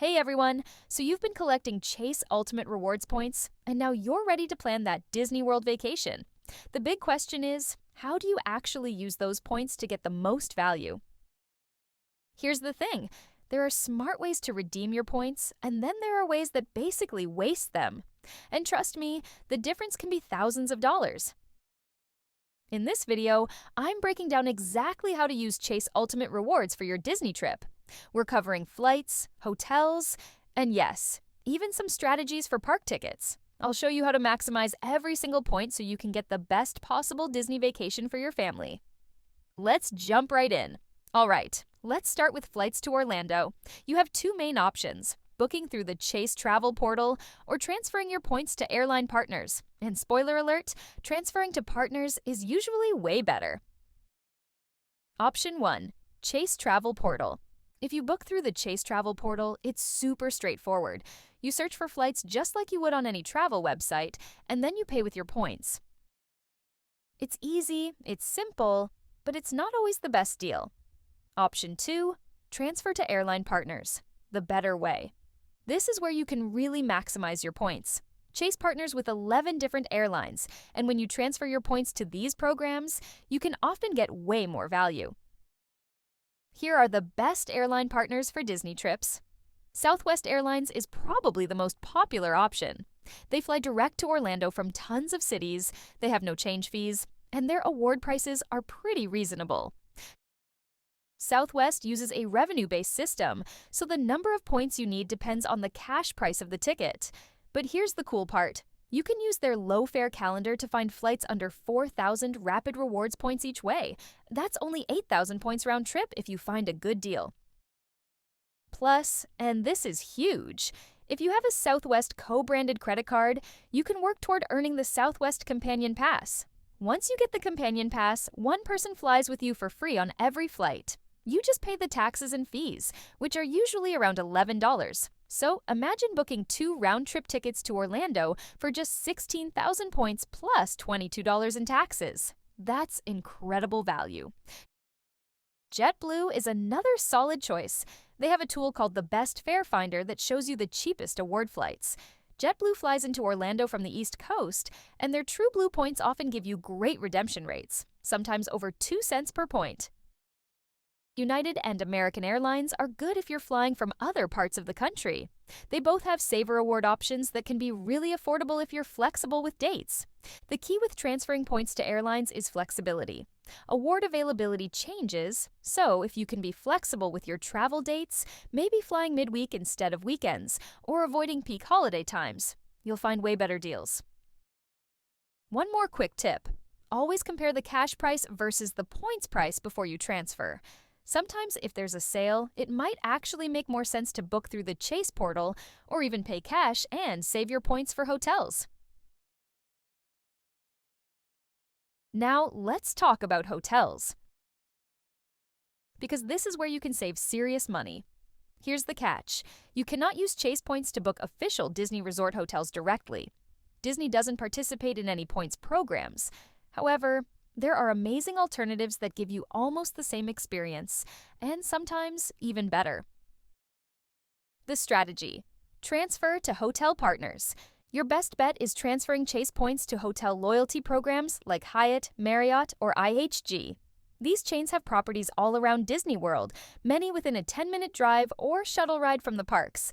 Hey everyone! So you've been collecting Chase Ultimate Rewards points, and now you're ready to plan that Disney World vacation. The big question is, how do you actually use those points to get the most value? Here's the thing, there are smart ways to redeem your points, and then there are ways that basically waste them. And trust me, the difference can be thousands of dollars. In this video, I'm breaking down exactly how to use Chase Ultimate Rewards for your Disney trip. We're covering flights, hotels, and yes, even some strategies for park tickets. I'll show you how to maximize every single point so you can get the best possible Disney vacation for your family. Let's jump right in. All right, let's start with flights to Orlando. You have two main options: booking through the Chase Travel Portal or transferring your points to airline partners. And spoiler alert, transferring to partners is usually way better. Option 1. Chase Travel Portal. If you book through the Chase Travel Portal, it's super straightforward. You search for flights just like you would on any travel website, and then you pay with your points. It's easy, it's simple, but it's not always the best deal. Option 2. Transfer to airline partners. The better way. This is where you can really maximize your points. Chase partners with 11 different airlines, and when you transfer your points to these programs, you can often get way more value. Here are the best airline partners for Disney trips. Southwest Airlines is probably the most popular option. They fly direct to Orlando from tons of cities, they have no change fees, and their award prices are pretty reasonable. Southwest uses a revenue-based system, so the number of points you need depends on the cash price of the ticket. But here's the cool part. You can use their low-fare calendar to find flights under 4,000 Rapid Rewards points each way. That's only 8,000 points round trip if you find a good deal. Plus, and this is huge, if you have a Southwest co-branded credit card, you can work toward earning the Southwest Companion Pass. Once you get the Companion Pass, one person flies with you for free on every flight. You just pay the taxes and fees, which are usually around $11. So imagine booking 2 round-trip tickets to Orlando for just 16,000 points plus $22 in taxes. That's incredible value. JetBlue is another solid choice. They have a tool called the Best Fare Finder that shows you the cheapest award flights. JetBlue flies into Orlando from the East Coast, and their TrueBlue points often give you great redemption rates, sometimes over 2 cents per point. United and American Airlines are good if you're flying from other parts of the country. They both have Saver Award options that can be really affordable if you're flexible with dates. The key with transferring points to airlines is flexibility. Award availability changes, so if you can be flexible with your travel dates, maybe flying midweek instead of weekends, or avoiding peak holiday times, you'll find way better deals. One more quick tip. Always compare the cash price versus the points price before you transfer. Sometimes if there's a sale, it might actually make more sense to book through the Chase portal or even pay cash and save your points for hotels. Now let's talk about hotels, because this is where you can save serious money. Here's the catch. You cannot use Chase points to book official Disney Resort hotels directly. Disney doesn't participate in any points programs. However, there are amazing alternatives that give you almost the same experience, and sometimes even better. The strategy: transfer to hotel partners. Your best bet is transferring Chase points to hotel loyalty programs like Hyatt, Marriott, or IHG. These chains have properties all around Disney World, many within a 10-minute drive or shuttle ride from the parks.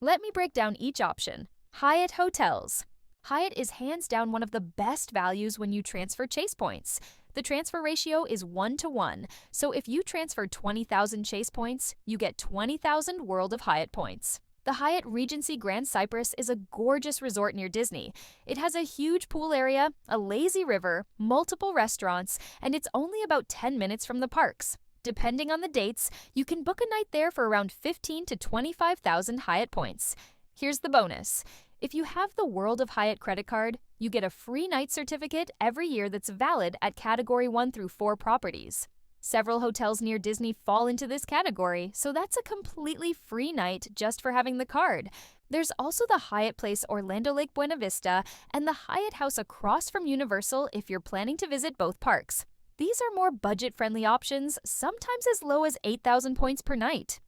Let me break down each option. Hyatt Hotels. Hyatt is hands down one of the best values when you transfer Chase points. The transfer ratio is 1-to-1, so if you transfer 20,000 Chase points, you get 20,000 World of Hyatt points. The Hyatt Regency Grand Cypress is a gorgeous resort near Disney. It has a huge pool area, a lazy river, multiple restaurants, and it's only about 10 minutes from the parks. Depending on the dates, you can book a night there for around 15,000 to 25,000 Hyatt points. Here's the bonus. If you have the World of Hyatt credit card, you get a free night certificate every year that's valid at Category 1 through 4 properties. Several hotels near Disney fall into this category, so that's a completely free night just for having the card. There's also the Hyatt Place Orlando Lake Buena Vista and the Hyatt House across from Universal if you're planning to visit both parks. These are more budget-friendly options, sometimes as low as 8,000 points per night.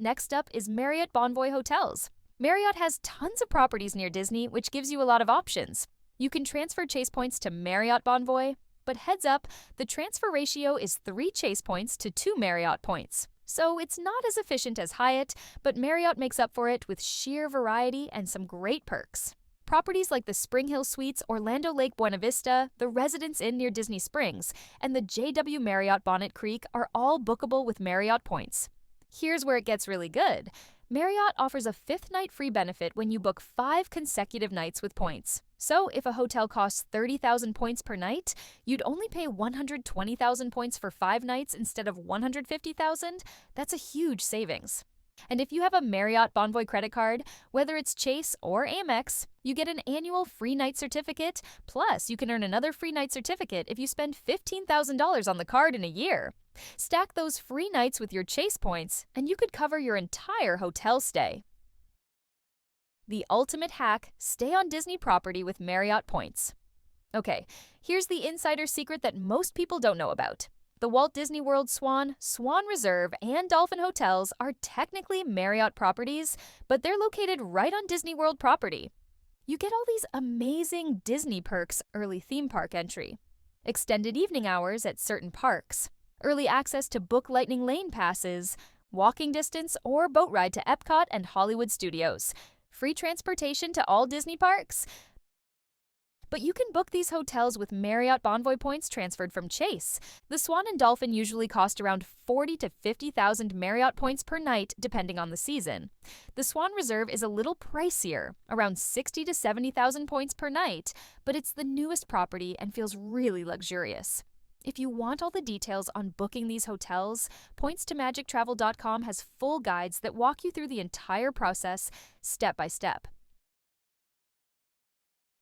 Next up is Marriott Bonvoy Hotels. Marriott has tons of properties near Disney, which gives you a lot of options. You can transfer Chase points to Marriott Bonvoy, but heads up, the transfer ratio is 3 Chase points to 2 Marriott points. So it's not as efficient as Hyatt, but Marriott makes up for it with sheer variety and some great perks. Properties like the Spring Hill Suites, Orlando Lake Buena Vista, the Residence Inn near Disney Springs, and the JW Marriott Bonnet Creek are all bookable with Marriott points. Here's where it gets really good. Marriott offers a 5th night free benefit when you book 5 consecutive nights with points. So if a hotel costs 30,000 points per night, you'd only pay 120,000 points for 5 nights instead of 150,000. That's a huge savings. And if you have a Marriott Bonvoy credit card, whether it's Chase or Amex, you get an annual free night certificate, plus you can earn another free night certificate if you spend $15,000 on the card in a year. Stack those free nights with your Chase points, and you could cover your entire hotel stay. The ultimate hack: stay on Disney property with Marriott points. Okay, here's the insider secret that most people don't know about. The Walt Disney World Swan, Swan Reserve, and Dolphin hotels are technically Marriott properties, but they're located right on Disney World property. You get all these amazing Disney perks: early theme park entry, extended evening hours at certain parks, early access to book Lightning Lane passes, walking distance or boat ride to Epcot and Hollywood Studios, free transportation to all Disney parks. But you can book these hotels with Marriott Bonvoy points transferred from Chase. The Swan and Dolphin usually cost around 40,000 to 50,000 Marriott points per night, depending on the season. The Swan Reserve is a little pricier, around 60,000 to 70,000 points per night, but it's the newest property and feels really luxurious. If you want all the details on booking these hotels, points2magictravel.com has full guides that walk you through the entire process, step by step.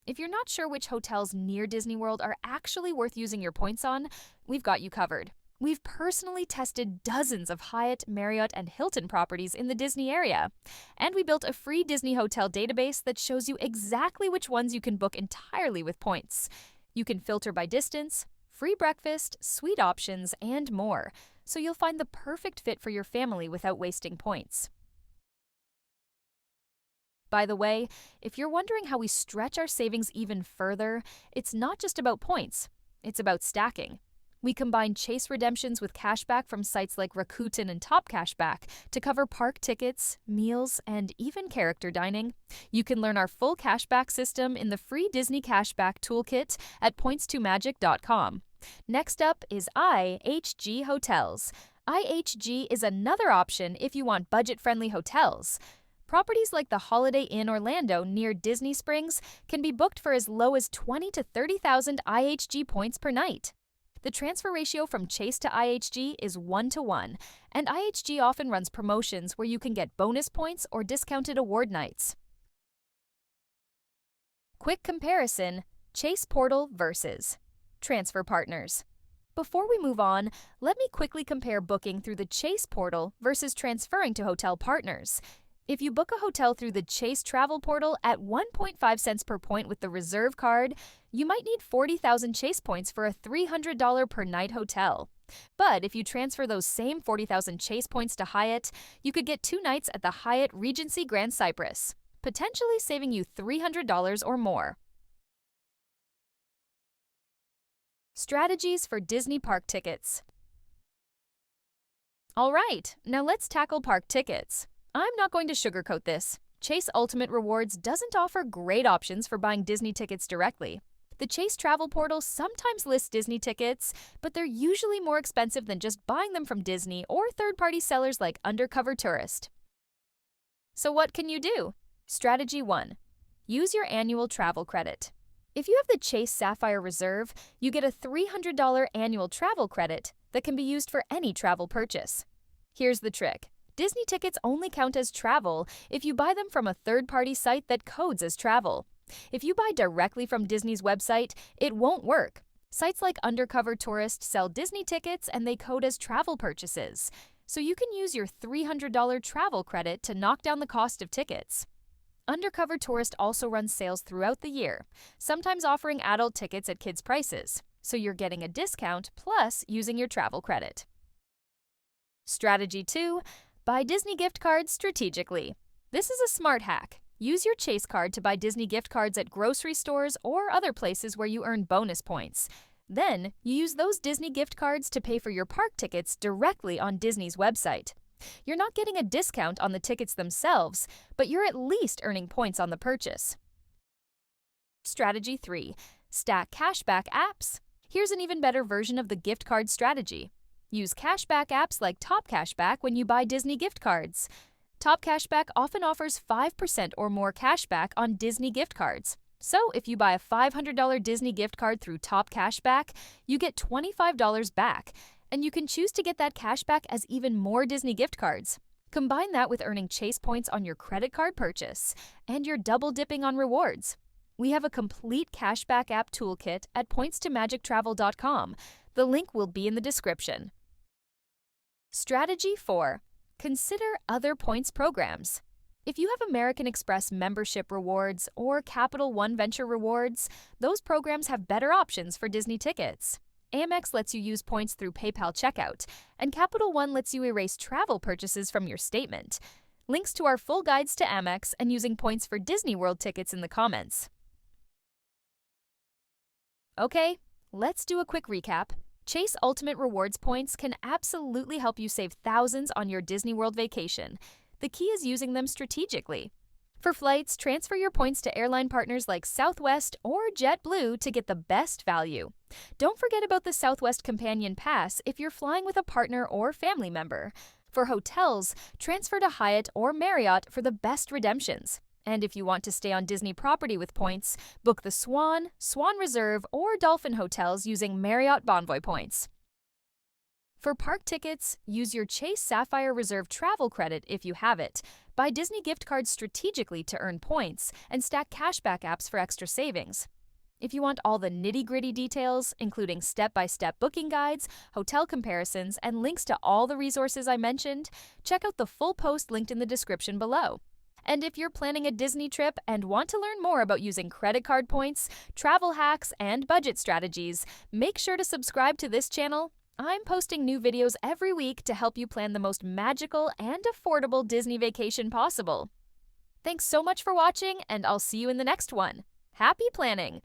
If you're not sure which hotels near Disney World are actually worth using your points on, we've got you covered. We've personally tested dozens of Hyatt, Marriott, and Hilton properties in the Disney area. And we built a free Disney hotel database that shows you exactly which ones you can book entirely with points. You can filter by distance, free breakfast, suite options, and more, so you'll find the perfect fit for your family without wasting points. By the way, if you're wondering how we stretch our savings even further, it's not just about points, it's about stacking. We combine Chase redemptions with cashback from sites like Rakuten and Top Cashback to cover park tickets, meals, and even character dining. You can learn our full cashback system in the free Disney Cashback Toolkit at points2magic.com. Next up is IHG Hotels. IHG is another option if you want budget-friendly hotels. Properties like the Holiday Inn Orlando near Disney Springs can be booked for as low as 20,000 to 30,000 IHG points per night. The transfer ratio from Chase to IHG is 1:1, and IHG often runs promotions where you can get bonus points or discounted award nights. Quick comparison: Chase Portal versus Transfer Partners. Before we move on, let me quickly compare booking through the Chase Portal versus transferring to hotel partners. If you book a hotel through the Chase Travel Portal at 1.5 cents per point with the Reserve card, you might need 40,000 Chase points for a $300 per night hotel. But if you transfer those same 40,000 Chase points to Hyatt, you could get 2 nights at the Hyatt Regency Grand Cypress, potentially saving you $300 or more. Strategies for Disney park tickets. All right, now let's tackle park tickets. I'm not going to sugarcoat this. Chase Ultimate Rewards doesn't offer great options for buying Disney tickets directly. The Chase Travel Portal sometimes lists Disney tickets, but they're usually more expensive than just buying them from Disney or third-party sellers like Undercover Tourist. So what can you do? Strategy 1. Use your annual travel credit. If you have the Chase Sapphire Reserve, you get a $300 annual travel credit that can be used for any travel purchase. Here's the trick. Disney tickets only count as travel if you buy them from a third-party site that codes as travel. If you buy directly from Disney's website, it won't work. Sites like Undercover Tourist sell Disney tickets and they code as travel purchases, so you can use your $300 travel credit to knock down the cost of tickets. Undercover Tourist also runs sales throughout the year, sometimes offering adult tickets at kids' prices, so you're getting a discount plus using your travel credit. Strategy 2. Buy Disney gift cards strategically. This is a smart hack. Use your Chase card to buy Disney gift cards at grocery stores or other places where you earn bonus points. Then, you use those Disney gift cards to pay for your park tickets directly on Disney's website. You're not getting a discount on the tickets themselves, but you're at least earning points on the purchase. Strategy 3. Stack cashback apps. Here's an even better version of the gift card strategy. Use cashback apps like Top Cashback when you buy Disney gift cards. Top Cashback often offers 5% or more cashback on Disney gift cards. So if you buy a $500 Disney gift card through Top Cashback, you get $25 back, and you can choose to get that cashback as even more Disney gift cards. Combine that with earning Chase points on your credit card purchase, and you're double dipping on rewards. We have a complete cashback app toolkit at points2magictravel.com. The link will be in the description. Strategy 4. Consider other points programs. If you have American Express membership rewards or Capital One Venture rewards, those programs have better options for Disney tickets. Amex lets you use points through PayPal checkout, and Capital One lets you erase travel purchases from your statement. Links to our full guides to Amex and using points for Disney World tickets in the comments. Okay, let's do a quick recap. Chase Ultimate Rewards points can absolutely help you save thousands on your Disney World vacation. The key is using them strategically. For flights, transfer your points to airline partners like Southwest or JetBlue to get the best value. Don't forget about the Southwest Companion Pass if you're flying with a partner or family member. For hotels, transfer to Hyatt or Marriott for the best redemptions. And if you want to stay on Disney property with points, book the Swan, Swan Reserve, or Dolphin hotels using Marriott Bonvoy points. For park tickets, use your Chase Sapphire Reserve travel credit if you have it. Buy Disney gift cards strategically to earn points, and stack cashback apps for extra savings. If you want all the nitty-gritty details, including step-by-step booking guides, hotel comparisons, and links to all the resources I mentioned, check out the full post linked in the description below. And if you're planning a Disney trip and want to learn more about using credit card points, travel hacks, and budget strategies, make sure to subscribe to this channel. I'm posting new videos every week to help you plan the most magical and affordable Disney vacation possible. Thanks so much for watching, and I'll see you in the next one. Happy planning!